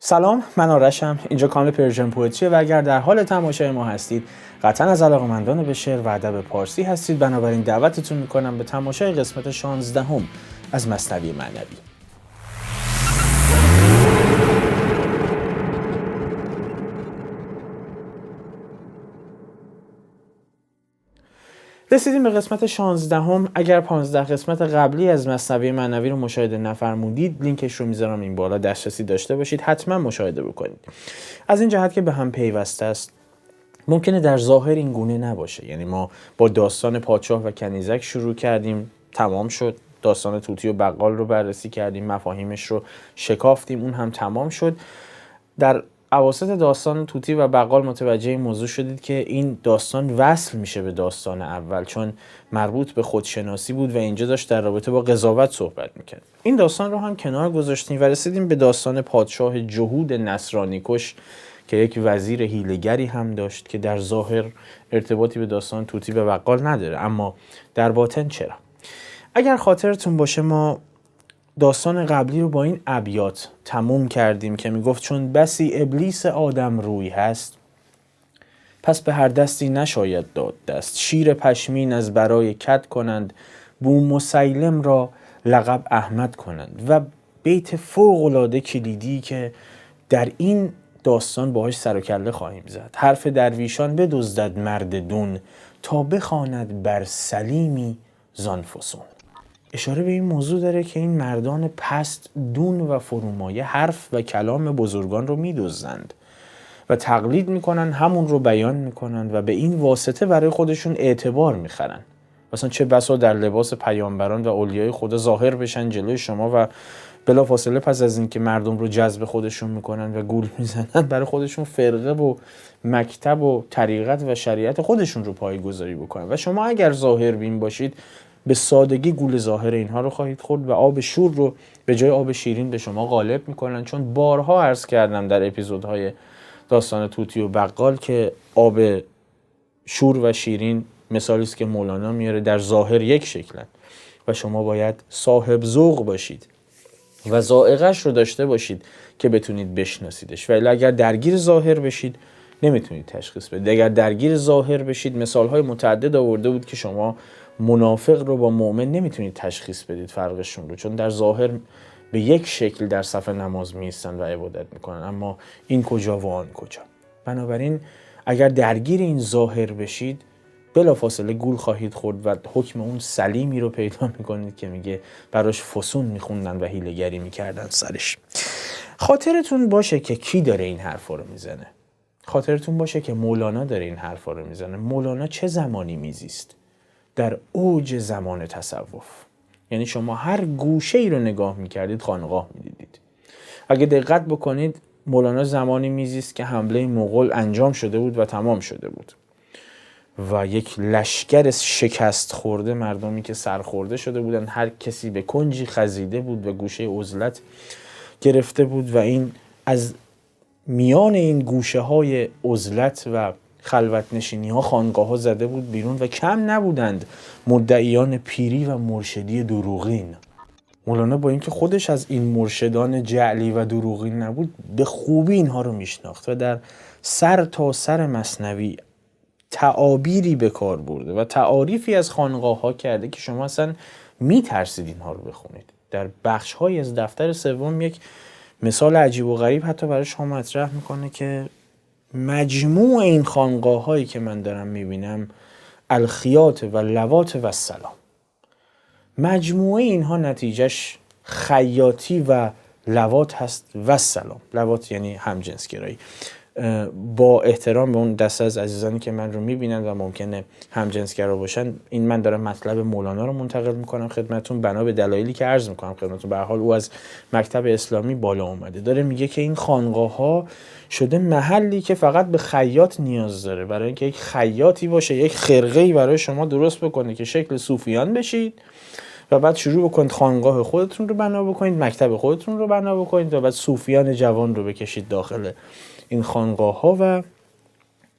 سلام، من آرشم. اینجا کانال پرژن پوئتری و اگر در حال تماشای ما هستید قطعا از علاقه‌مندان به شعر و ادب پارسی هستید. بنابراین دعوتتون میکنم به تماشای قسمت 16 از مثنوی معنوی. رسیدیم به قسمت 16. اگر 15 قسمت قبلی از مثنوی معنوی رو مشاهده نفرمودید، لینکش رو میذارم این بالا، دسترسی داشته باشید، حتما مشاهده بکنید. از این جهت که به هم پیوسته است، ممکنه در ظاهر این گونه نباشه. یعنی ما با داستان پادشاه و کنیزک شروع کردیم، تمام شد. داستان طوطی و بقال رو بررسی کردیم، مفاهیمش رو شکافتیم، اون هم تمام شد. در اواسط داستان طوطی و بقال متوجه این موضوع شدید که این داستان وصل میشه به داستان اول، چون مربوط به خودشناسی بود و اینجا داشت در رابطه با قضاوت صحبت میکرد. این داستان رو هم کنار گذاشتیم و رسیدیم به داستان پادشاه جهود نصرانی کش که یک وزیر هیله‌گری هم داشت که در ظاهر ارتباطی به داستان طوطی و بقال نداره، اما در باطن چرا. اگر خاطرتون باشه ما داستان قبلی رو با این ابیات تموم کردیم که میگفت چون بسی ابلیس آدم روی هست، پس به هر دستی نشاید داد دست. شیر پشمین از برای کد کنند، بو مسیلم را لقب احمد کنند. و بیت فوق‌العاده کلیدی که در این داستان باهاش سر و کله خواهیم زد: حرف درویشان بدزدد مرد دون، تا بخواند بر سلیمی زان فسون. اشاره به این موضوع داره که این مردان پست، دون و فرومایه، حرف و کلام بزرگان رو میدزدند و تقلید میکنن، همون رو بیان میکنن و به این واسطه برای خودشون اعتبار میخرن. مثلا چه بسا در لباس پیامبران و اولیای خدا ظاهر بشن جلوی شما و بلافاصله پس از اینکه مردم رو جذب خودشون میکنن و گول میزنن، برای خودشون فرقه و مکتب و طریقت و شریعت خودشون رو پایه‌گذاری بکنن و شما اگر ظاهر بین باشید به سادگی گول ظاهر اینها رو خواهید خورد و آب شور رو به جای آب شیرین به شما غالب میکنن. چون بارها عرض کردم در اپیزودهای داستان طوطی و بقال که آب شور و شیرین مثالی است که مولانا میاره، در ظاهر یک شکلن و شما باید صاحب ذوق باشید و ذائقه‌اش رو داشته باشید که بتونید بشناسیدش. ولی اگر درگیر ظاهر بشید نمیتونید تشخیص بدید. اگر درگیر ظاهر بشید، مثالهای متعدد آورده بود که شما منافق رو با مؤمن نمیتونید تشخیص بدید فرقشون رو، چون در ظاهر به یک شکل در صف نماز میایستن و عبادت میکنن، اما این کجا و آن کجا. بنابراین اگر درگیر این ظاهر بشید بلافاصله گول خواهید خورد و حکم اون سلیمی رو پیدا میکنید که میگه براش فسون میخوندن و حیله‌گری میکردن سرش. خاطرتون باشه که کی داره این حرفا رو میزنه. خاطرتون باشه که مولانا داره این حرفا رو میزنه. مولانا چه زمانی میزیست؟ در اوج زمان تصوف. یعنی شما هر گوشه ای رو نگاه میکردید خانقاه میدیدید. اگه دقت بکنید مولانا زمانی میزیست که حمله مغول انجام شده بود و تمام شده بود و یک لشکر شکست خورده، مردمی که سرخورده شده بودن، هر کسی به کنجی خزیده بود و گوشه عزلت گرفته بود و این از میان این گوشه های عزلت و خلوت نشینی ها خانقاه ها زده بود بیرون و کم نبودند مدعیان پیری و مرشدی دروغین. مولانا با اینکه خودش از این مرشدان جعلی و دروغین نبود، به خوبی اینها رو میشناخت و در سر تا سر مثنوی تعابیری به کار برده و تعاریفی از خانقاه ها کرده که شما اصلا میترسید اینها رو بخونید. در بخش های از دفتر سوم یک مثال عجیب و غریب حتی برای شما مطرح میکنه که مجموع این خانقاه هایی که من دارم میبینم الخیات و لوات و السلام، مجموعه اینها نتیجهش خیاطی و لوات هست و السلام. لوات یعنی همجنسگرایی. با احترام به اون دسته از عزیزانی که من رو میبینن و ممکنه همجنسگرا باشن، این من دارم مطلب مولانا رو منتقل میکنم خدمتون بنا به دلایلی که عرض میکنم خدمتون. به هر حال او از مکتب اسلامی بالا اومده، داره میگه که این خانقاه ها شده محلی که فقط به خیاط نیاز داره، برای اینکه یک خیاطی باشه، یک خرقه‌ای برای شما درست بکنه که شکل صوفیان بشید و بعد شروع بکنید خانقاه خودتون رو بنا بکنید، مکتب خودتون رو بنا بکنید و بعد صوفیان جوان رو بکشید داخل این خانقاه ها و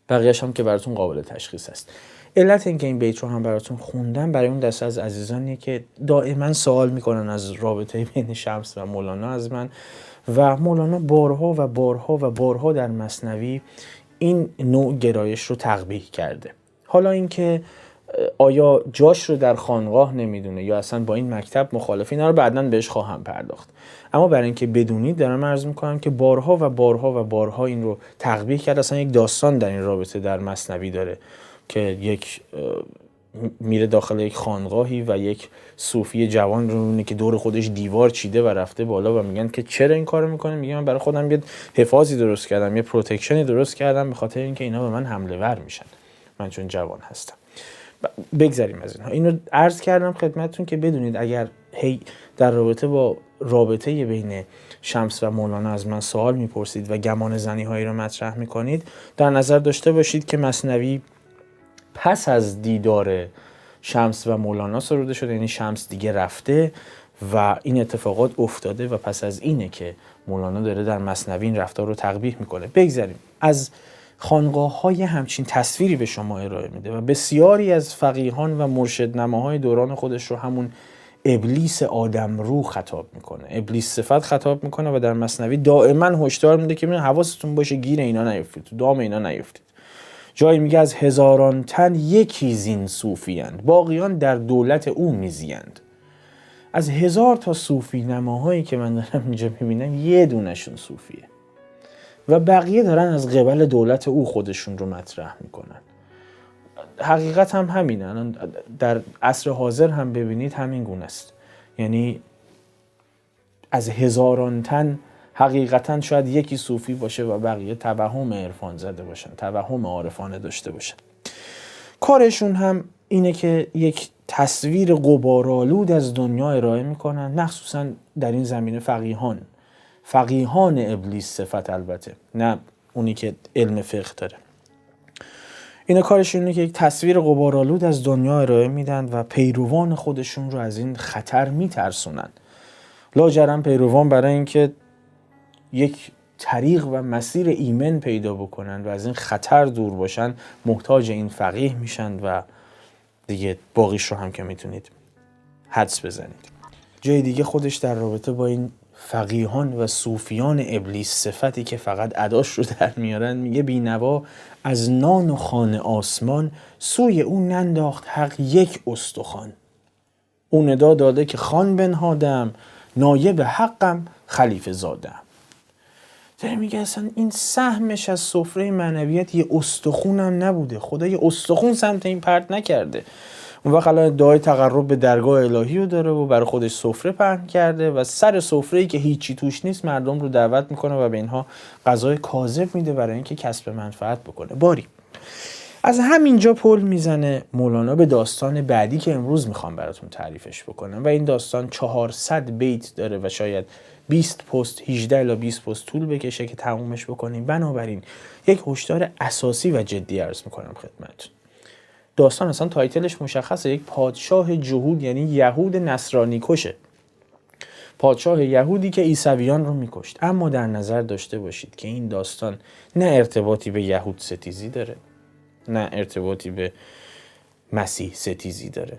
بقیه‌اش هم که براتون قابل تشخیص است. علت اینکه این بیت رو هم براتون خوندم برای اون دسته از عزیزانی که دائما سوال میکنن از رابطه بین شمس و مولانا از من و مولانا بارها و بارها و بارها در مثنوی این نوع گرایش رو تقبیح کرده. حالا اینکه آیا جاش رو در خانقاه نمیدونه یا اصلا با این مکتب مخالفه، اینا رو بعداً بهش خواهم پرداخت. اما برای اینکه بدونید دارم عرض میکنم که بارها و بارها و بارها این رو تقبیح کرد. اصلا یک داستان در این رابطه در مثنوی داره که یک میره داخل یک خانقاهی و یک صوفی جوان رو میبینه که دور خودش دیوار چیده و رفته بالا و میگن که چرا این کارو میکنه؟ میگه من برای خودم یه حفاظی درست کردم، یه پروتکشنی درست کردم به خاطر اینکه اینا به من حمله ور میشن، من چون جوان هستم. بگذریم از اینها. اینو عرض کردم خدمتتون که بدونید اگر در رابطه با رابطه بین شمس و مولانا از من سوال میپرسید و گمان زنی هایی رو مطرح میکنید، در نظر داشته باشید که مثنوی پس از دیدار شمس و مولانا سروده شده، یعنی شمس دیگه رفته و این اتفاقات افتاده و پس از اینه که مولانا داره در مثنوی این رفتار رو تقبیح میکنه. بگذریم از خانقاه‌های همچین تصویری به شما ارائه میده و بسیاری از فقیهان و مرشدنماهای دوران خودش رو همون ابلیس آدم رو خطاب میکنه، ابلیس صفت خطاب میکنه و در مثنوی دائما هشدار میده که حواستون باشه گیر اینا نیفتید، تو دام اینا نیفتید. جایی میگه از هزاران تن یکی زین صوفیند، باقیان در دولت او میزیند. از 1000 تا صوفی نماهایی که من دارم اینجا میبینم یه دونشون صوفیه و بقیه دارن از قبل دولت او خودشون رو مطرح میکنن. حقیقت هم همینه. در عصر حاضر هم ببینید همین گونه است. یعنی از هزاران تن حقیقتا شاید یکی صوفی باشه و بقیه توهم عرفان زده باشن، توهم عارفانه داشته باشن. کارشون هم اینه که یک تصویر غبارآلود از دنیا ارائه میکنن، مخصوصا در این زمینه فقیهان ابلیس صفت، البته نه اونی که علم فقه داره. اینا کارشون اینه که یک تصویر غبارآلود از دنیا ارائه میدن و پیروان خودشون رو از این خطر میترسونن. لاجرم پیروان برای اینکه یک طریق و مسیر ایمن پیدا بکنن و از این خطر دور باشن محتاج این فقیه میشن و دیگه باقیش رو هم که میتونید حدس بزنید. جای دیگه خودش در رابطه با این فقیهان و صوفیان ابلیس صفتی که فقط اداش رو در میارن میگه بینوا از نان و خوان آسمان سوی اون ننداخت حق یک استخوان. اون ندا داده که خان بنهادم نایب حقم خلیفه زادم. داره میگه اصلا این سهمش از سفره معنویت یه استخون هم نبوده، خدا یه استخون سمت این پرت نکرده. اون وقت الان ادعای تقرب به درگاه الهی رو داره و برای خودش سفره پهن کرده و سر سفره‌ای که هیچی توش نیست مردم رو دعوت میکنه و به اینها غذای کاذب میده برای اینکه کسب منفعت بکنه. باری از همینجا پل میزنه مولانا به داستان بعدی که امروز میخوام براتون تعریفش بکنم و این داستان 400 بیت داره و شاید 20 پست 18 الی 20 پست طول بکشه که تمومش بکنیم. بنابراین یک هشدار اساسی و جدی عرض میکنم خدمتتون. داستان اصلا تایتلش مشخصه، یک پادشاه جهود، یعنی یهود نصرانی کشه، پادشاه یهودی که عیسویان رو میکشت. اما در نظر داشته باشید که این داستان نه ارتباطی به یهود ستیزی داره، نه ارتباطی به مسیح ستیزی داره،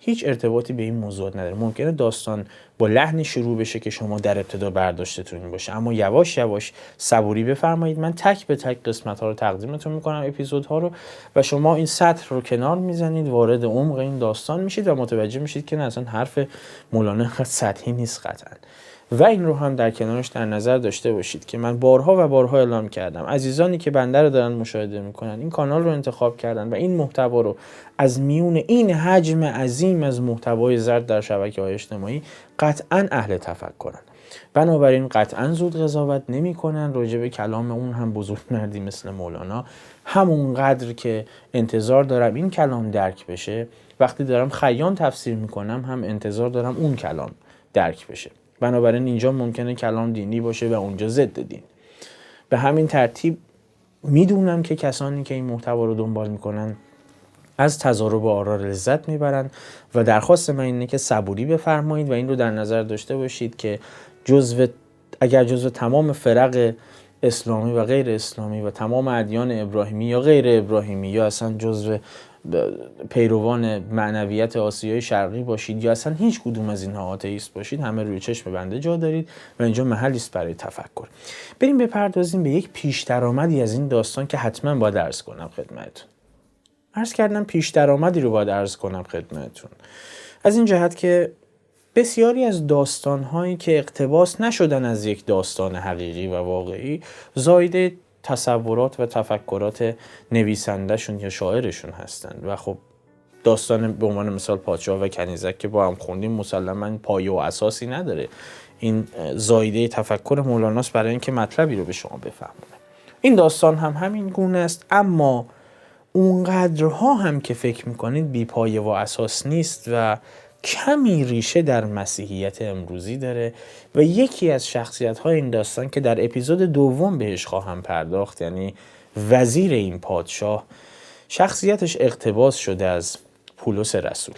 هیچ ارتباطی به این موضوع نداره. ممکنه داستان با لحن شروع بشه که شما در ابتدا برداشتتون این باشه، اما یواش یواش صبوری بفرمایید، من تک به تک قسمت ها رو تقدیمتون میکنم، اپیزودها رو، و شما این سطر رو کنار میزنید، وارد عمق این داستان میشید و متوجه میشید که نه اصلا حرف مولانا انقدر سطحی نیست قطعا. و این رو هم در کنارش در نظر داشته باشید که من بارها و بارها اعلام کردم عزیزانی که بنده رو دارن مشاهده میکنن، این کانال رو انتخاب کردن و این محتوا رو از میون این حجم عظیم از محتوای زرد در شبکه‌های اجتماعی قطعاً اهل تفکرن. بنابراین قطعاً زود قضاوت نمی‌کنن راجع به کلام اون هم بزرگ مردی مثل مولانا. همونقدر که انتظار دارم این کلام درک بشه، وقتی دارم خیام تفسیر میکنم هم انتظار دارم اون کلام درک بشه. بنابراین اینجا ممکنه کلام دینی باشه و اونجا ضد دین. به همین ترتیب میدونم که کسانی که این محتوا رو دنبال میکنن از تضارب آرا لذت میبرن و درخواست من اینه که صبوری بفرمایید و این رو در نظر داشته باشید که اگر جزو تمام فرق اسلامی و غیر اسلامی و تمام ادیان ابراهیمی یا غیر ابراهیمی یا اصلا جزو پیروان معنویت آسیای شرقی باشید یا اصلا هیچ کدوم از اینها آتئیست باشید، همه روی چشم بنده جا دارید و اینجا محلی است برای تفکر. بریم بپردازیم به یک پیش درآمدی از این داستان که حتما باید عرض کنم خدمتتون. عرض کردم پیش درآمدی رو باید عرض کنم خدمتتون، از این جهت که بسیاری از داستان‌هایی که اقتباس نشدن از یک داستان حقیقی و واقعی، زایده تصورات و تفکرات نویسندهشون یا شاعرشون هستند و خب داستان به عنوان مثال پادشاه و کنیزک که با هم خوندیم مسلماً پایه و اساسی نداره. این زایده تفکر مولاناست برای اینکه مطلبی رو به شما بفهمونه. این داستان هم همین گونه است، اما اونقدرها هم که فکر میکنید بی پایه و اساس نیست و کمی ریشه در مسیحیت امروزی داره و یکی از شخصیت‌های این داستان که در اپیزود دوم بهش خواهم پرداخت، یعنی وزیر این پادشاه، شخصیتش اقتباس شده از پولس رسول.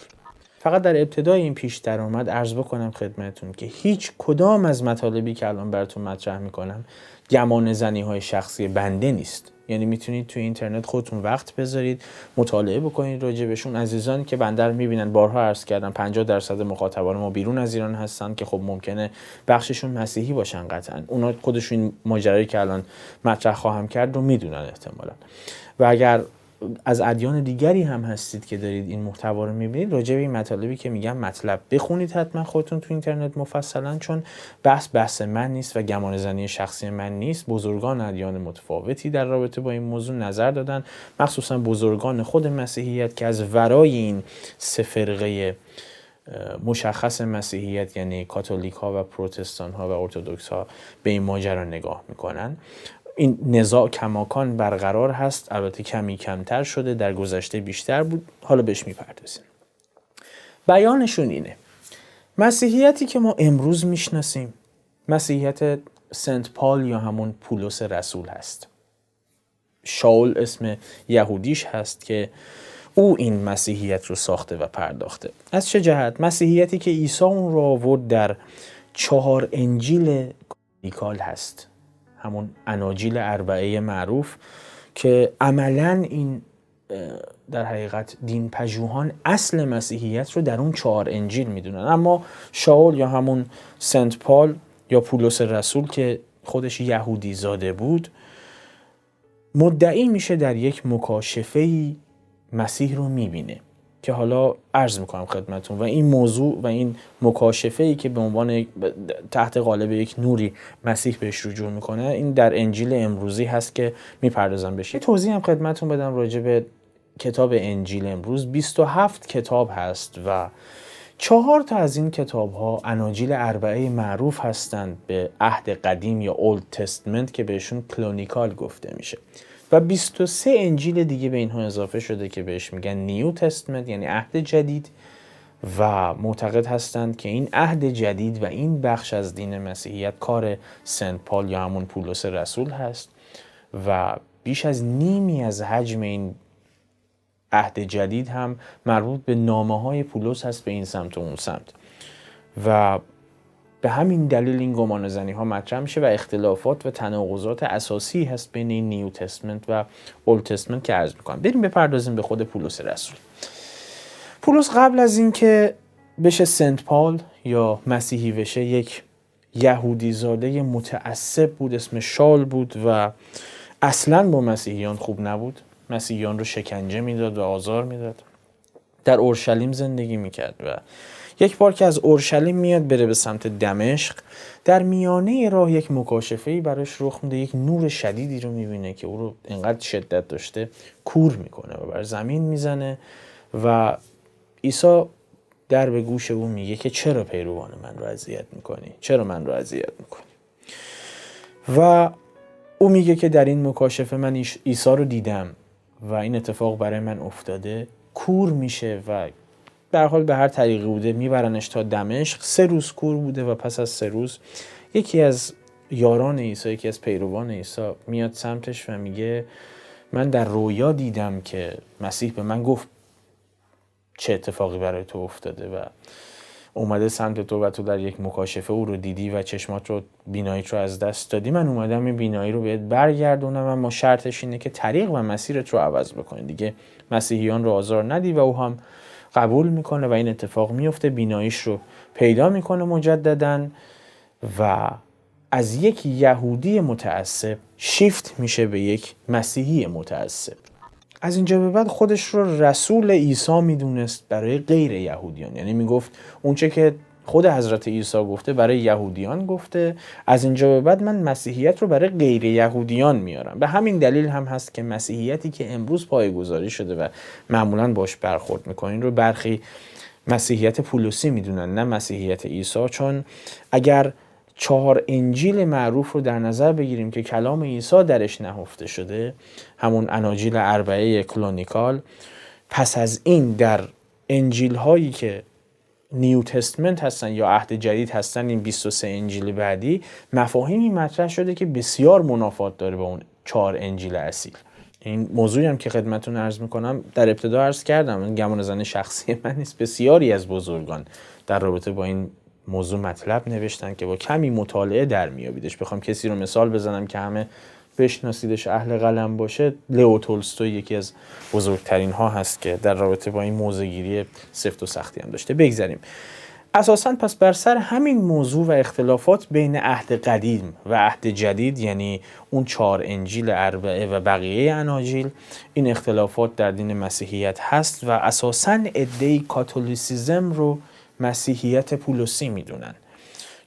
فقط در ابتدای این پیش درآمد عرض بکنم خدمتتون که هیچ کدام از مطالبی که الان براتون مطرح میکنم گمان زنی های شخصی بنده نیست. یعنی میتونید توی اینترنت خودتون وقت بذارید مطالعه بکنید راجع بهشون. عزیزانی که بنده رو میبینن، بارها عرض کردم 50% مخاطبان ما بیرون از ایران هستن که خب ممکنه بخششون مسیحی باشن، قطعا اونا خودشون ماجرایی که الان مطرح خواهم کرد رو میدونن احتمالاً. و اگر از ادیان دیگری هم هستید که دارید این محتوا رو میبینید، راجع به این مطالبی که میگم مطلب بخونید حتما خودتون تو اینترنت مفصلا، چون بحث من نیست و گمان زنی شخصی من نیست. بزرگان ادیان متفاوتی در رابطه با این موضوع نظر دادن، مخصوصا بزرگان خود مسیحیت که از ورای این سه فرقه مشخص مسیحیت، یعنی کاتولیک ها و پروتستان ها و ارتدوکس ها، به این ماجرا نگاه میکنن. این نزاع کماکان برقرار هست، البته کمی کمتر شده، در گذشته بیشتر بود، حالا بهش میپردازیم. بیانشون اینه: مسیحیتی که ما امروز میشناسیم مسیحیت سنت پال یا همون پولس رسول هست. شاول اسم یهودیش هست که او این مسیحیت رو ساخته و پرداخته. از چه جهت؟ مسیحیتی که عیسی اون رو آورد در 4 انجیل کاتولیکال هست، همون اناجیل اربعه معروف که عملاً این در حقیقت دین پژوهان اصل مسیحیت رو در اون 4 انجیل میدونن. اما شاول یا همون سنت پال یا پولس رسول که خودش یهودی زاده بود، مدعی میشه در یک مکاشفه‌ای مسیح رو میبینه که حالا عرض میکنم خدمتون. و این موضوع و این مکاشفه‌ای که به عنوان تحت قالب یک نوری مسیح بهش رجوع میکنه، این در انجیل امروزی هست که میپردازم بهش. یه توضیح هم خدمتون بدم راجع به کتاب انجیل امروز. 27 کتاب هست و 4 تا از این کتاب ها اناجیل اربعه معروف هستند به عهد قدیم یا اولد تستمنت که بهشون کلونیکال گفته میشه، و 23 انجیل دیگه به اینها اضافه شده که بهش میگن نیو تستمنت، یعنی عهد جدید. و معتقد هستند که این عهد جدید و این بخش از دین مسیحیت کار سنت پال یا همون پولس رسول هست و بیش از نیمی از حجم این عهد جدید هم مربوط به نامه‌های پولس هست به این سمت و اون سمت. و به همین دلیل این گمانه‌زنی ها مطرح میشه و اختلافات و تناقضات اساسی هست بین این نیو تستمنت و اولد تستمنت که عرض میکنم. بریم بپردازیم به خود پولس رسول. پولس قبل از اینکه بشه سنت پال یا مسیحی بشه، یک یهودی زاده متعصب بود، اسم شال بود و اصلاً با مسیحیان خوب نبود. مسیحیان رو شکنجه میداد و آزار میداد. در اورشلیم زندگی میکرد و یک بار که از اورشلیم میاد بره به سمت دمشق، در میانه راه یک مکاشفه‌ای براش رخ میده. یک نور شدیدی رو میبینه که او رو انقدر شدت داشته کور میکنه و بر زمین میزنه و عیسی در به گوش او میگه که چرا پیروان من رو اذیت میکنی؟ چرا من رو اذیت میکنی؟ و او میگه که در این مکاشفه من عیسی رو دیدم و این اتفاق برای من افتاده. کور میشه و در حال به هر طریقی بوده میبرنش تا دمشق. 3 روز کور بوده و پس از 3 روز یکی از یاران عیسی، یکی از پیروان عیسی میاد سمتش و میگه من در رویا دیدم که مسیح به من گفت چه اتفاقی برای تو افتاده. و اومده سمت تو و تو در یک مکاشفه او رو دیدی و چشمات رو بیناییت رو از دست دادی، من اومدم این بینایی رو بهت برگردونم، اما شرطش اینه که طریق و مسیرت رو عوض بکنی. دیگه مسیحیان رو آزار ندی و او هم قبول میکنه و این اتفاق میفته، بیناییش رو پیدا میکنه مجدداً و از یک یهودی متعصب شیفت میشه به یک مسیحی متعصب. از اینجا به بعد خودش رو رسول عیسی میدونست برای غیر یهودیان، یعنی میگفت اونچه که خود حضرت عیسی گفته برای یهودیان گفته، از اینجا به بعد من مسیحیت رو برای غیر یهودیان میارم. به همین دلیل هم هست که مسیحیتی که امروز پایه‌گذاری شده و معمولاً باش برخورد میکنین رو برخی مسیحیت پولسی میدونن، نه مسیحیت عیسی. چون اگر 4 انجیل معروف رو در نظر بگیریم که کلام عیسی درش نهفته شده، همون اناجیل اربعه کلونیکال، پس از این در انجیل هایی که نیو تستمنت هستن یا عهد جدید هستن، این 23 انجیل بعدی، مفاهیمی مطرح شده که بسیار منافات داره با اون 4 انجیل اصیل. این موضوعی هم که خدمتتون عرض میکنم در ابتدا عرض کردم، این گمان زن شخصی من نیست، بسیاری از بزرگان در رابطه با این موضوع مطلب نوشتن که با کمی مطالعه در میابیدش. بخوام کسی رو مثال بزنم که همه بشناسیدش، اهل قلم باشه، لئو تولستوی یکی از بزرگترین ها هست که در رابطه با این موضوعگیری سفت و سختی هم داشته. بگذاریم. اساساً پس بر سر همین موضوع و اختلافات بین عهد قدیم و عهد جدید، یعنی اون 4 انجیل اربعه و بقیه اناجیل، این اختلافات در دین مسیحیت هست و اساساً عده‌ای کاتولیسیزم رو مسیحیت پولسی میدونن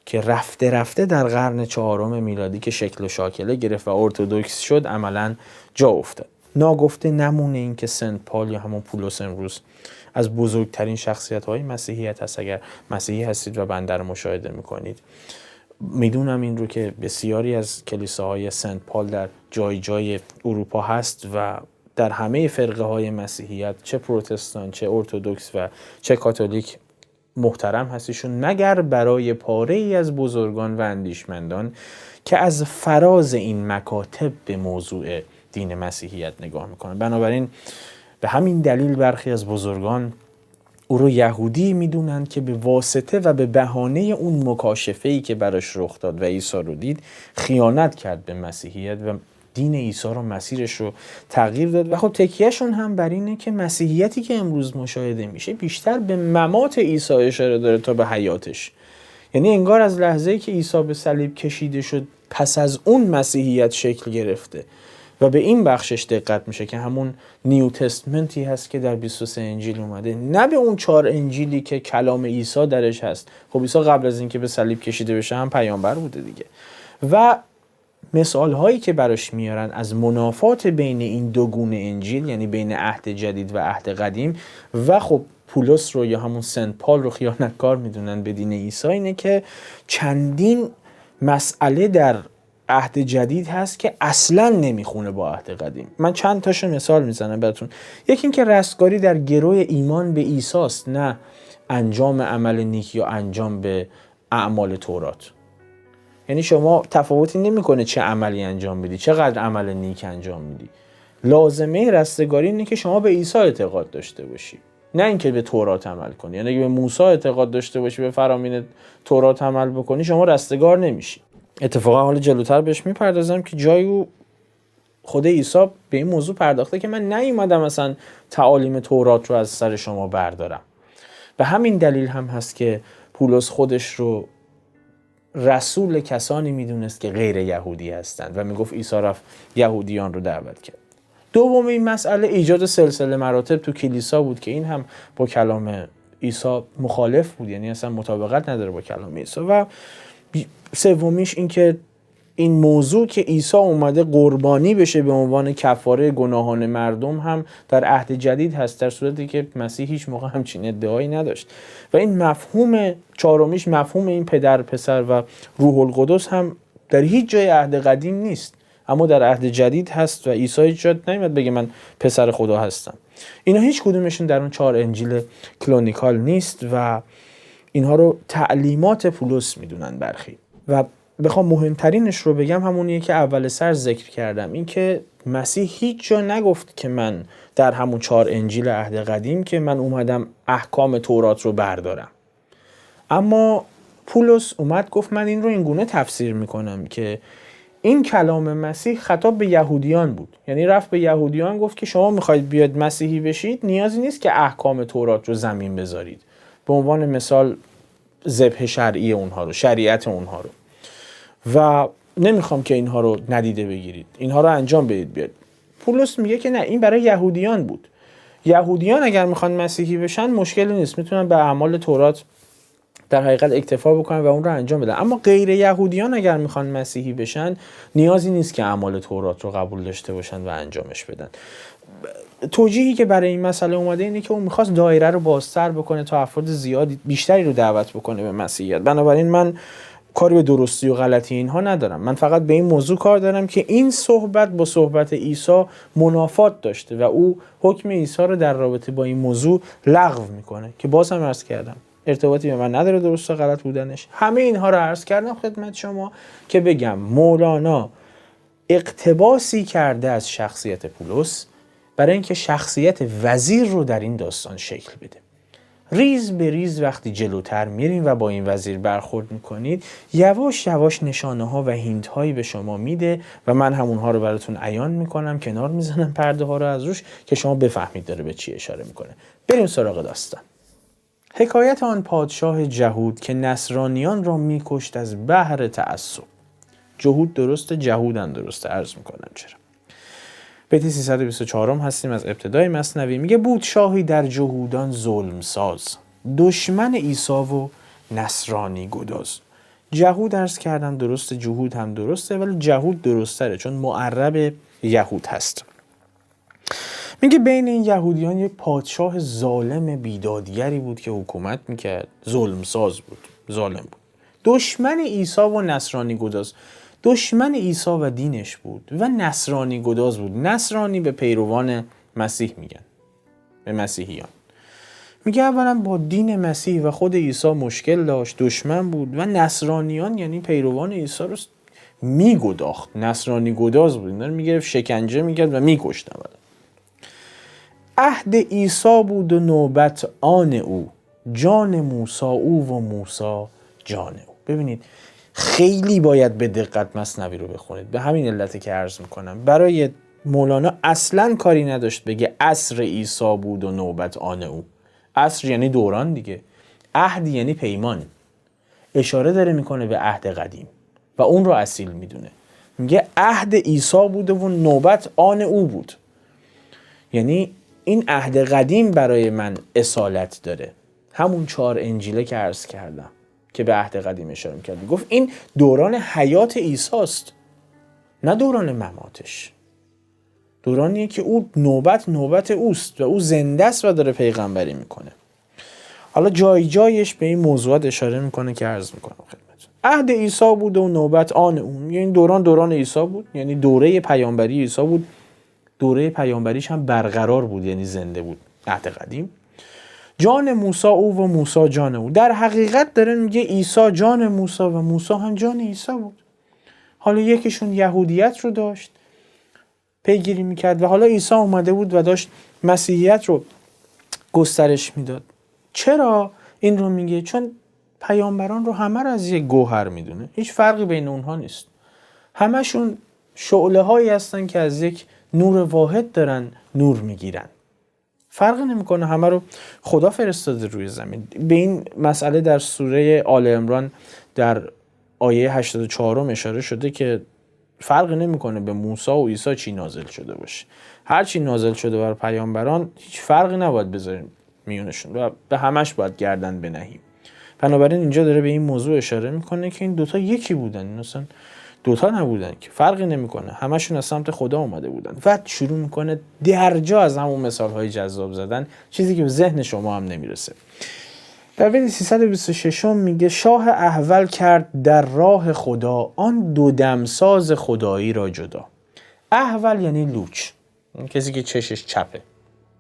که رفته رفته در قرن 4 میلادی که شکل و شاکله گرفت و ارتودکس شد عملاً جا افتاد. ناگفته نمونه این که سنت پال یا همون پولس امروز از بزرگترین شخصیت‌های مسیحیت هست. اگر مسیحی هستید و بنده رو مشاهده می‌کنید، میدونم این رو که بسیاری از کلیساهای سنت پال در جای جای اروپا هست و در همه فرقه های مسیحیت، چه پروتستان، چه ارتودکس و چه کاتولیک، محترم هستیشون، مگر برای پاره ای از بزرگان و اندیشمندان که از فراز این مکاتب به موضوع دین مسیحیت نگاه میکنن. بنابراین به همین دلیل برخی از بزرگان او رو یهودی میدونن که به واسطه و به بهانه اون مکاشفه‌ای که براش رخ داد و عیسی رو دید، خیانت کرد به مسیحیت و دین عیسی رو، مسیرش رو تغییر داد. و خب تکیهشون هم بر اینه که مسیحیتی که امروز مشاهده میشه بیشتر به ممات عیسی اشاره داره تا به حیاتش. یعنی انگار از لحظه‌ای که عیسی به صلیب کشیده شد پس از اون مسیحیت شکل گرفته و به این بخشش دقت میشه که همون نیو تستمنتی هست که در 23 انجیل اومده، نه به اون 4 انجیلی که کلام عیسی درش هست. خب عیسی قبل از اینکه به صلیب کشیده بشه هم پیامبر بوده دیگه. و مثال هایی که براش میارن از منافات بین این دو گونه انجیل، یعنی بین عهد جدید و عهد قدیم، و خب پولس رو یا همون سنت پال رو خیانتکار میدونن به دین عیسی، اینه که چندین مسئله در عهد جدید هست که اصلا نمیخونه با عهد قدیم. من چند تاشو مثال میزنم براتون. یکی این که رستگاری در گروه ایمان به عیسی است، نه انجام عمل نیک یا انجام به اعمال تورات. یعنی شما تفاوتی نمیکنه چه عملی انجام میدی، چقدر عمل نیک انجام میدی. لازمه رستگاری اینه که شما به عیسی اعتقاد داشته باشی، نه اینکه به تورات عمل کنی. یعنی اگه به موسی اعتقاد داشته باشی، به فرامین تورات عمل بکنی، شما رستگار نمیشی. اتفاقا حالا جلوتر بهش میپردازم که جایی خود عیسی به این موضوع پرداخته که من نیومدم مثلا تعالیم تورات رو از سر شما بردارم. به همین دلیل هم هست که پولس خودش رو رسول کسانی میدونست که غیر یهودی هستند و میگفت عیسی رفت یهودیان رو دعوت کرد. دومین مسئله ایجاد سلسله مراتب تو کلیسا بود که این هم با کلام عیسی مخالف بود، یعنی اصلا مطابقت نداره با کلام عیسی. و سومیش این که این موضوع که عیسی اومده قربانی بشه به عنوان کفاره گناهان مردم هم در عهد جدید هست، در صورتی که مسیح هیچ موقع همچین ادعایی نداشت. و این مفهوم چهارمیش، مفهوم این پدر، پسر و روح القدس هم در هیچ جای عهد قدیم نیست، اما در عهد جدید هست و عیسی هیچ جا نمیاد بگه من پسر خدا هستم. اینا هیچ کدومشون در اون 4 انجیل کلونیکال نیست و اینها رو تعلیمات پولس میدونن برخی. و بخوام مهمترینش رو بگم همونیه که اول سر ذکر کردم، این که مسیح هیچ جا نگفت که من در همون 4 انجیل عهد قدیم که من اومدم احکام تورات رو بردارم. اما پولس اومد گفت من این رو این گونه تفسیر میکنم که این کلام مسیح خطاب به یهودیان بود. یعنی رفت به یهودیان گفت که شما میخواید بیاد مسیحی بشید، نیازی نیست که احکام تورات رو زمین بذارید، به عنوان مثال ذبح شرعی اونها رو، شریعت اونها رو، و نمیخوام که اینها رو ندیده بگیرید، اینها رو انجام بدید بیاد. پولس میگه که نه، این برای یهودیان بود. یهودیان اگر میخوان مسیحی بشن مشکلی نیست، میتونن به اعمال تورات در حقیقت اکتفا بکنن و اون رو انجام بدن. اما غیر یهودیان اگر میخوان مسیحی بشن نیازی نیست که اعمال تورات رو قبول داشته باشن و انجامش بدن. توجیهی که برای این مسئله اومده اینه که اون میخواست دایره رو بازتر بکنه تا افراد زیادی بیشتری رو دعوت بکنه به مسیحیت. بنابراین من کاری به درستی و غلطی اینها ندارم، من فقط به این موضوع کار دارم که این صحبت با صحبت عیسی منافات داشته و او حکم عیسی رو در رابطه با این موضوع لغو میکنه که باز هم عرض کردم ارتباطی به من نداره درست و غلط بودنش. همه اینها رو عرض کردم خدمت شما که بگم مولانا اقتباسی کرده از شخصیت پولس برای اینکه شخصیت وزیر رو در این داستان شکل بده. ریز به ریز وقتی جلوتر میریم و با این وزیر برخورد میکنید، یواش یواش نشانه ها و هینت هایی به شما میده و من همونها رو براتون عیان میکنم، کنار میزنم پرده ها رو از روش که شما بفهمید داره به چی اشاره میکنه. بریم سراغ داستان. حکایت آن پادشاه جهود که نصرانیان را میکشت از بحر تعصب. جهود درسته، جهودن درسته، عرض میکنم چرا. بیت 324 هستیم از ابتدای مثنوی. میگه بود شاهی در جهودان ظلم ساز، دشمن عیسی و نصرانی گداز. جهود عرض کردم درسته، جهود هم درسته، ولی جهود درستره چون معرب یهود هست. میگه بین این یهودیان یک پادشاه ظالم بیدادگری بود که حکومت میکرد، ظلم ساز بود، ظالم بود، دشمن عیسی و نصرانی گداز. دشمن عیسی و دینش بود و نصرانی گداز بود. نصرانی به پیروان مسیح میگن، به مسیحیان. میگه اولا با دین مسیح و خود عیسی مشکل داشت، دشمن بود، و نصرانیان یعنی پیروان عیسی رو میگداخت. نصرانی گداز بود، اینا رو میگرفت شکنجه میکرد و میکشت. عهد عیسی بود و نوبت آن او، جان موسی او و موسی جان او. ببینید خیلی باید به دقت مثنوی رو بخونید، به همین علت که عرض میکنم برای مولانا اصلا کاری نداشت بگه عصر عیسی بود و نوبت آن او. عصر یعنی دوران دیگه، عهد یعنی پیمان، اشاره داره میکنه به عهد قدیم و اون رو اصیل میدونه. میگه عهد عیسی بود و نوبت آن او بود، یعنی این عهد قدیم برای من اصالت داره. همون 4 انجیله که عرض کردم که به عهد قدیم اشاره میکرد، گفت این دوران حیات عیسی است، نه دوران مماتش. دورانیه که او نوبت اوست و او زنده است و داره پیغمبری میکنه. حالا جای جایش به این موضوعات اشاره میکنه که عرض میکنم خدمتتون. عهد عیسی بود و نوبت آن اون، یعنی دوران عیسی بود، یعنی دوره پیامبری عیسی بود. دوره پیامبریش هم برقرار بود، یعنی زنده بود. عهد قدیم. جان موسی او و موسی جان او. در حقیقت داره میگه عیسی جان موسی و موسی هم جان عیسی بود. حالا یکیشون یهودیت رو داشت پیگیری میکرد و حالا عیسی اومده بود و داشت مسیحیت رو گسترش میداد. چرا این رو میگه؟ چون پیامبران رو همه رو از یک گوهر میدونه، هیچ فرقی بین اونها نیست، همشون شعله هایی هستن که از یک نور واحد دارن نور میگیرن. فرق نمیکنه، همه رو خدا فرستاده روی زمین. به این مسئله در سوره آل عمران در آیه 84 اشاره شده که فرق نمیکنه به موسی و عیسی چی نازل شده باشه، هر چی نازل شده بر پیامبران هیچ فرقی نباید بذاریم میونشون و به همش باید گردن بنهیم. بنابراین اینجا داره به این موضوع اشاره میکنه که این دوتا یکی بودن، مثلا دوتا نبودن که فرقی نمیکنه، همشون از سمت خدا اومده بودن. و شروع میکنه درجا از همون مثالهای جذاب زدن، چیزی که به ذهن شما هم نمیرسه. در بیت 326 میگه شاه احول کرد در راه خدا آن دو دمساز خدایی را جدا. احول یعنی لوچ، کسی که چشش چپه.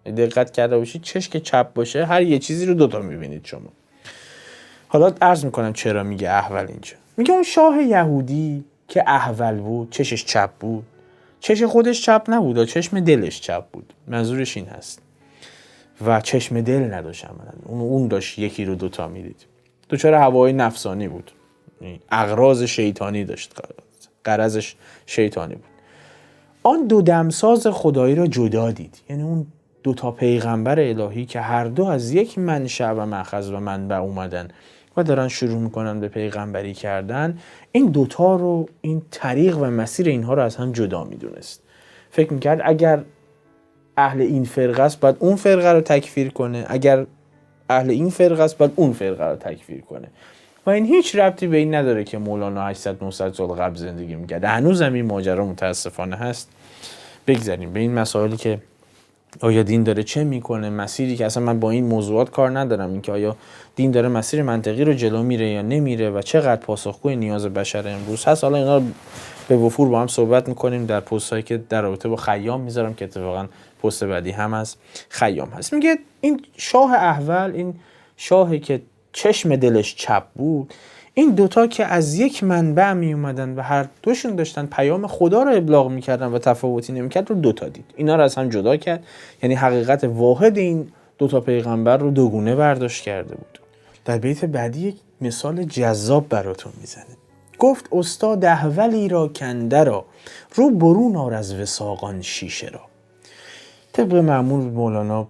دقت کرده باشید چش که چپ باشه هر یه چیزی رو دوتا میبینید شما. حالا عرض میکنم چرا میگه احول اینجا. میگه اون شاه یهودی که احول بود، چشش چپ بود، چش خودش چپ نبود، چشم دلش چپ بود، منظورش این هست، و چشم دل نداشت عملاً. اون داشت یکی رو دوتا میدید، دچار هوای نفسانی بود، اغراض شیطانی داشت، غرضش شیطانی بود. آن دو دمساز خدایی را جدا دید، یعنی اون دو تا پیغمبر الهی که هر دو از یک منشأ و مأخذ و منبع اومدن و دارن شروع میکنن به پیغمبری کردن، این دوتا رو، این طریق و مسیر اینها رو از هم جدا میدونست. فکر میکرد اگر اهل این فرقه است باید اون فرقه رو تکفیر کنه، اگر اهل این فرقه است باید اون فرقه رو تکفیر کنه و این هیچ ربطی به این نداره که مولانا 800 900 سال قبل زندگی میکرد. هنوزم این ماجرا متاسفانه هست. بگذاریم به این مسائلی که آیا دین داره چه میکنه، مسیری که اصلا من با این موضوعات کار ندارم، این که آیا دین داره مسیر منطقی رو جلو میره یا نمیره و چقدر پاسخگوی نیاز بشر امروز هست، حالا اینا رو به وفور با هم صحبت میکنیم در پست‌هایی که در رابطه با خیام میذارم که اتفاقا پست بعدی هم از خیام هست. میگه این شاه احول، این شاهی که چشم دلش چپ بود، این دوتا که از یک منبع می اومدن و هر دوشون داشتن پیام خدا رو ابلاغ میکردن و تفاوتی نمیکرد رو دوتا دید. اینا رو از هم جدا کرد، یعنی حقیقت واحد این دوتا پیغمبر رو دوگونه برداشت کرده بود. در بیت بعدی یک مثال جذاب براتون میزنه. گفت استاد احولی را کنده را، رو برون آر از وثاقان شیشه را. طبق معمول مولانا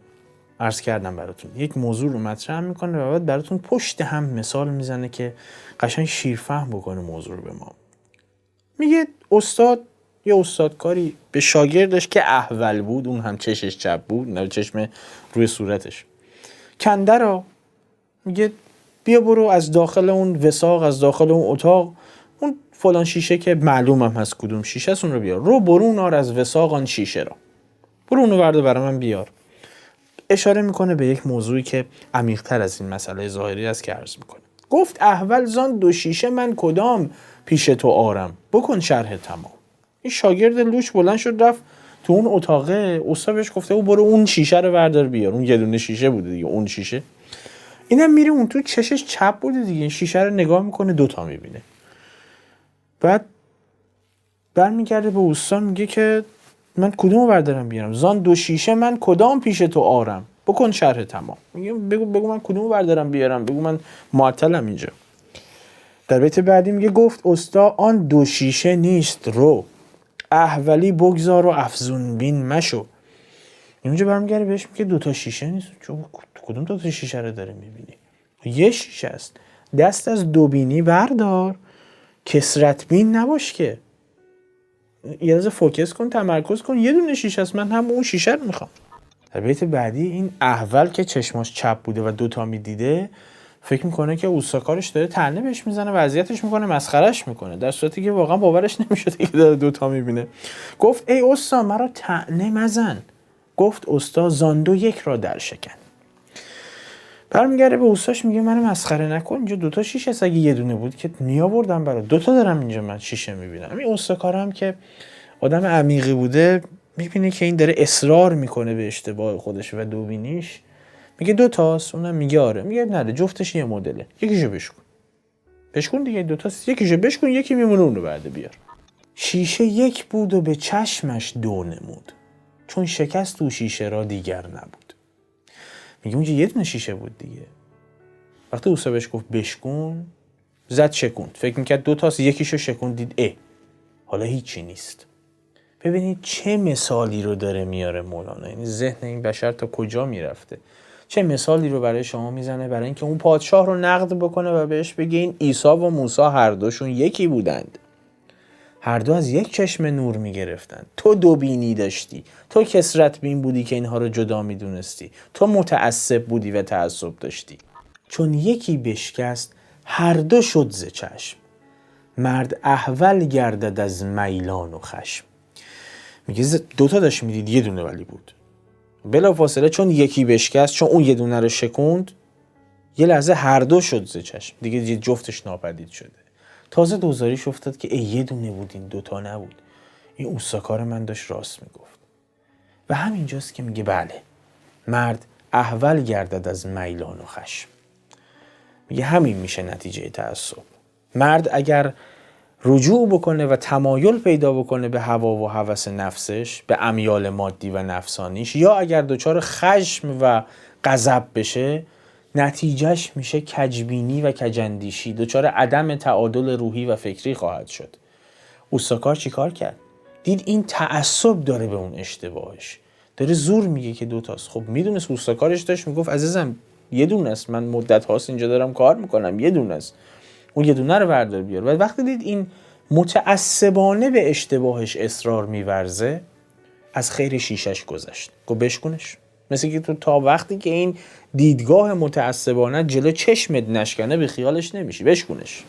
عرض کردم براتون یک موضوع رو مطرح میکنه و بعد براتون پشت هم مثال میزنه که قشنگ شیرفهم بکنه موضوع رو به ما. میگه استاد، یه استادکاری به شاگردش که احول بود، اون هم چشش چپ بود، نه چشم روی صورتش، کنده را، میگه بیا برو از داخل اون وثاق، از داخل اون اتاق، اون فلان شیشه که معلومم هست کدوم شیشه است، اون رو بیار. رو برون آر از وثاق آن شیشه را، برو اونو برده برای من بیار. اشاره میکنه به یک موضوعی که عمیق‌تر از این مسئله ظاهری است که عرض میکنه. گفت احول زان دو شیشه من کدام پیش تو آرم، بکن شرح تمام. این شاگرد لوچ بلند شد رفت تو اون اتاقه، استاد بهش گفته او برو اون شیشه رو بردار بیار. اون یه دونه شیشه بوده دیگه، اون شیشه. اینم میره اون تو، چشش چپ بوده دیگه، این شیشه رو نگاه میکنه دوتا میبینه. بعد برمیگرده به استاد میگه که من کدومو بردارم بیارم؟ زان دو شیشه من کدام پیش تو آرم، بکن شرح تمام. میگه بگو من کدومو بردارم بیارم، بگو من معطلم اینجا. در بیت بعدی میگه گفت استا آن دو شیشه نیست رو، احولی بگذار و افزون بین مشو. اینجا برمیگره بهش میگه دو تا شیشه نیست. کدوم دو تا شیشه رو داره میبینی؟ یه شیشه است. دست از دو بینی بردار، کسرت بین نباش که. یه لحظه فوکس کن، تمرکز کن، یه دونه شیشه است، من هم اون شیشه رو میخوام. در بیت بعدی این احول که چشماش چپ بوده و دوتا میدیده، فکر میکنه که اوستاکارش داره طعنه بهش میزنه و اذیتش میکنه، مسخرهش میکنه، در صورتی که واقعا باورش نمیشد که داره دوتا میبینه. گفت ای استا مرا طعنه مزن. گفت استا زاندو یک را در شکن. برمیگره به اوستاش میگه منو مسخره نکن، اینجا دوتا شیشه است، اگه یه دونه بود که میآوردم برات، دوتا دارم اینجا من شیشه میبینم. این اوستاکارم که آدم عمیقی بوده میبینه که این داره اصرار میکنه به اشتباه خودش و دوبینیش، میگه دوتاست. اونم میگه آره. میگه نه، جفتش یه مدله، یکیشو بشکن دیگه، دوتاست، یکیشو بشکن، یکی میمونه اونو بعد بیار. شیشه یک بود و به چشمش دو نمود، چون شکست تو شیشه را دیگر نبود. میگه اونجا یه دونه شیشه بود دیگه. وقتی اوستا بهش گفت بشکن، زد شکوند. فکر میکرد دوتاست، یکیشو شکوند، دید حالا هیچی نیست. ببینید چه مثالی رو داره میاره مولانا، یعنی ذهن این بشر تا کجا میرفته. چه مثالی رو برای شما میزنه برای اینکه اون پادشاه رو نقد بکنه و بهش بگه این عیسی و موسی هر دوشون یکی بودند، هر دو از یک چشم نور میگرفتند. تو دو بینی داشتی، تو کسرت بین بودی که اینها رو جدا میدونستی، تو متعصب بودی و تعصب داشتی. چون یکی بشکست هر دو شد ز چشم، مرد احول گردد از میلان و خشم. میگه دوتا داشت میدید، یه دونه ولی بود. بلا فاصله چون یکی بشکست، چون اون یه دونه رو شکوند، یه لحظه هر دو شد ز چشم، دیگه جفتش ناپدید شده. تازه دوزاریش افتاد که یه دونه بود، این دوتا نبود. این اوستاکار من داشت راست میگفت. و همینجاست که میگه بله، مرد احول گردد از میلان و خشم. میگه همین میشه نتیجه تعصب. مرد اگر رجوع بکنه و تمایل پیدا بکنه به هوا و هوس نفسش، به امیال مادی و نفسانیش، یا اگر دچار خشم و غضب بشه، نتیجهش میشه کجبینی و کجندیشی، دچار عدم تعادل روحی و فکری خواهد شد. اوساکار چیکار کرد؟ دید این تعصب داره به اون اشتباهش، داره زور میگه که دوتاست. خب میدونست اوساکارش داشت میگفت عزیزم یه دونه است، من مدت هاست اینجا دارم کار میکنم، یه دونه است، اون یه دونه رو بردار بیار. و وقتی دید این متعصبانه به اشتباهش اصرار میورزه، از خیر شیشش گذشت، گفت بشکنش. مثل که تو تا وقتی که این دیدگاه متعصبانه جلو چشمت نشکنه به خیالش نمیشی، بشکنش.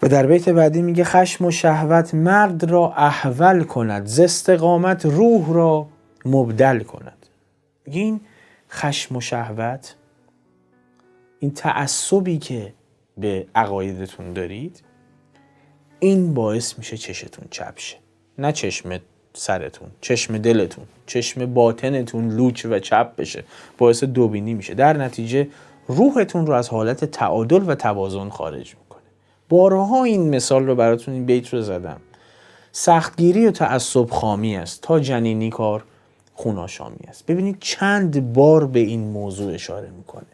و در بیت بعدی میگه خشم و شهوت مرد را احول کند، ز استقامت روح را مبدل کند. میگه این خشم و شهوت، این تعصبی که به عقایدتون دارید، این باعث میشه چشتون چپ شه، نه چشم سرتون، چشم دلتون، چشم باطنتون لوچ و چپ بشه، باعث دوبینی میشه. در نتیجه روحتون رو از حالت تعادل و توازن خارج میکنه. بارها این مثال رو براتون، این بیت رو زدم. سختگیری و تعصب خامی است، تا جنینی کار خوناشامی است. ببینید چند بار به این موضوع اشاره میکنه.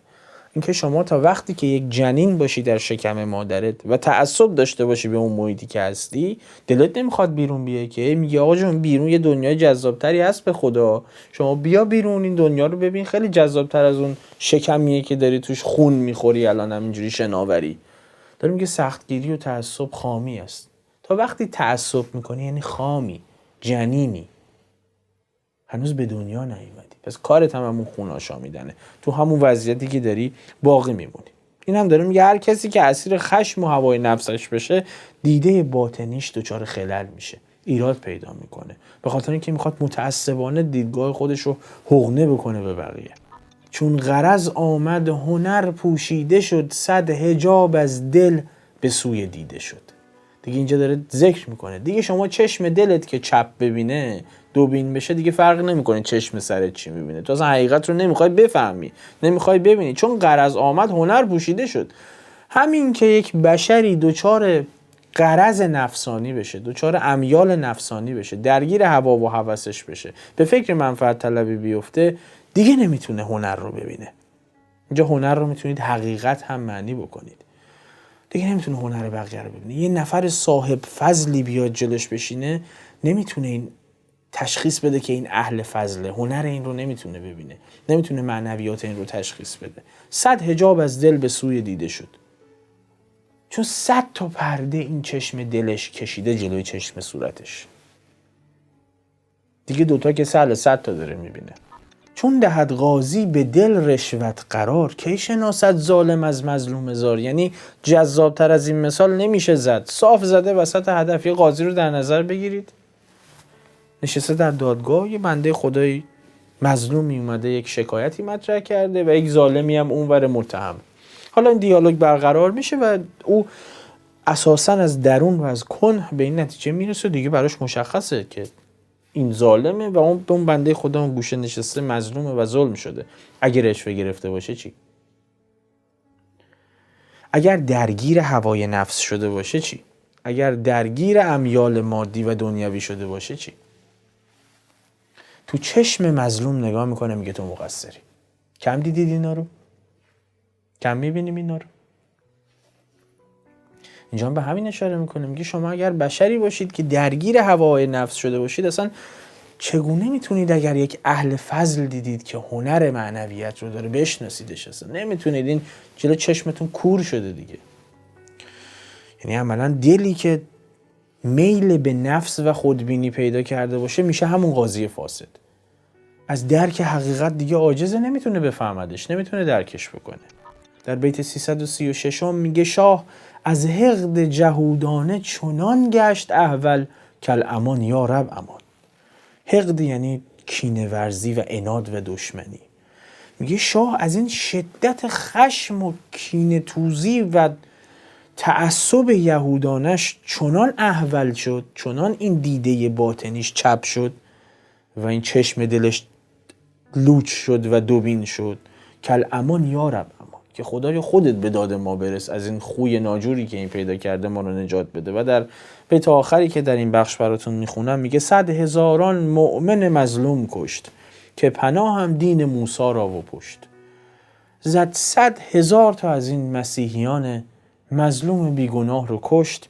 اینکه شما تا وقتی که یک جنین باشی در شکم مادرت و تعصب داشته باشی به اون محیطی که هستی، دلت نمیخواد بیرون بیای، که میگه آقا جون بیرون یه دنیای جذابتری هست به خدا، شما بیا بیرون این دنیا رو ببین، خیلی جذابتر از اون شکمیه که داری توش خون میخوری الان همینجوری شناوری. داره میگه سختگیری و تعصب خامی است. تا وقتی تعصب میکنی یعنی خامی، جنینی، هنوز به دنیا نیومدی، پس کارت هم همون خون آشامیدنه، تو همون وضعیتی که داری باقی میمونی. این هم داره میگه هر کسی که اسیر خشم و هوای نفسش بشه، دیده باطنیش دچار خلل میشه، ایراد پیدا میکنه، به خاطر اینکه میخواد متعصبانه دیدگاه خودش رو حقنه بکنه به بقیه. چون غرض آمد هنر پوشیده شد، صد حجاب از دل به سوی دیده شد. دیگه اینجا داره ذکر میکنه دیگه شما چشم دلت که چپ ببینه، دوبین بشه، دیگه فرق نمیکنه چشم سرت چی میبینه، تو اصلا حقیقت رو نمیخوای بفهمی، نمیخوای ببینی، چون غرض آمد هنر پوشیده شد. همین که یک بشری دوچار غرض نفسانی بشه، دوچار امیال نفسانی بشه، درگیر هوا و هوسش بشه، به فکر منفعت طلبی بیفته، دیگه نمیتونه هنر رو ببینه. اینجا هنر رو میتونید حقیقت هم معنی بکنید، دیگه نمیتونه هنر بقیه رو ببینه. یه نفر صاحب فضلی بیاد جلوش بشینه، نمیتونه این تشخیص بده که این اهل فضله، هنر این رو نمیتونه ببینه، نمیتونه معنویات این رو تشخیص بده. صد حجاب از دل به سوی دیده شد، چون 100 تا پرده این چشم دلش کشیده جلوی چشم صورتش، دیگه دوتا که سهل 100 تا داره میبینه. چون دهد قاضی به دل رشوت قرار، کی شناسد ظالم از مظلوم زار. یعنی جذابتر از این مثال نمیشه زد. صاف زده وسط هدف. یه قاضی رو در نظر بگیرید، نشسته در دادگاه، یه بنده خدایی مظلومی اومده یک شکایتی مطرح کرده و یک ظالمی هم اونور متهم. حالا این دیالوگ برقرار میشه و او اساساً از درون و از کن به این نتیجه میرسه دیگه براش مشخصه که این ظالمه و اون بنده خدا اون گوشه نشسته مظلومه و ظلم شده. اگر رشوه گرفته باشه چی؟ اگر درگیر هوای نفس شده باشه چی؟ اگر درگیر امیال مادی و دنیوی شده باشه چی؟ تو چشم مظلوم نگاه میکنه میگه تو مقصری. کم دیدید اینا رو؟ کم میبینیم اینا رو؟ اینجا هم به همین اشاره میکنه، میگه شما اگر بشری باشید که درگیر هوای نفس شده باشید، اصلا چگونه میتونید اگر یک اهل فضل دیدید که هنر معنویت رو داره بشناسیدش؟ اصلا نمیتونید، این جلو چشمتون کور شده دیگه. یعنی عملا دلی که میل به نفس و خودبینی پیدا کرده باشه میشه همون قاضی فاسد. از درک حقیقت دیگه عاجزه، نمیتونه بفهمدش، نمیتونه درکش بکنه. در بیت 336 میگه شاه از حقد جهودانه چنان گشت احول کل امان یا رب امان. حقد یعنی کینه ورزی و عناد و دشمنی. میگه شاه از این شدت خشم و کینه توزی و تعصب یهودانش چنان احول شد، چنان این دیده باطنیش چپ شد و این چشم دلش لوچ شد و دوبین شد، کل امان یا رب امان، که خدای خودت به داد ما برس، از این خوی ناجوری که این پیدا کرده ما رو نجات بده. و در بیت آخری که در این بخش براتون میخونم میگه 100,000 مؤمن مظلوم کشت، که پناهم دین موسی را و پشت. زد 100,000 تا از این مسیحیان مظلوم بیگناه رو کشت،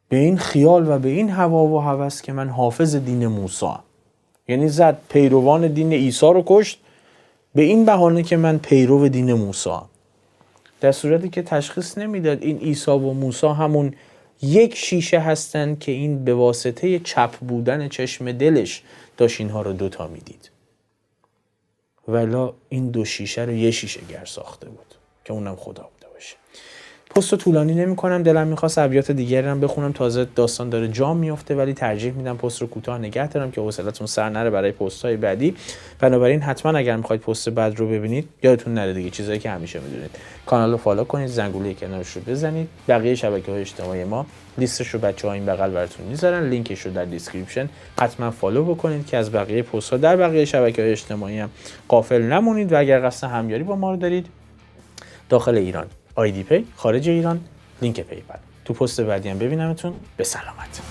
به این خیال و به این هوا و هوس که من حافظ دین موسی ام. یعنی زد پیروان دین عیسی رو کشت به این بهانه که من پیرو دین موسی ام، در صورتی که تشخیص نمیداد این عیسی و موسی همون یک شیشه هستن که این به واسطه چپ بودن چشم دلش داشت اینها رو دوتا میدید. ولی این دو شیشه رو یه شیشه گر ساخته بود که اونم خدا بوده باشه. پست رو طولانی نمی کنم، دلم میخواست ابیات دیگری هم بخونم، تازه داستان داره جا میفته، ولی ترجیح میدم پست رو کوتاه نگه دارم که حوصلتون سر نره برای پست های بعدی. بنابراین حتما اگر میخواید پست بعد رو ببینید یادتون نره دیگه چیزایی که همیشه میدونید، کانال رو فالو کنید، زنگوله کنارش رو بزنید، بقیه شبکه‌های اجتماعی ما لیستش رو بچه‌ها این بغل براتون میذارن، لینکش رو در دیسکریپشن حتما فالو بکنید که از بقیه پست ها در بقیه شبکه‌های اجتماعی هم غافل نمونید. و اگر قصد همیاری با ما رو دارید داخل ایران آیدی پی، خارج ایران لینک پیپل. تو پست بعدی هم ببینمتون. به سلامت.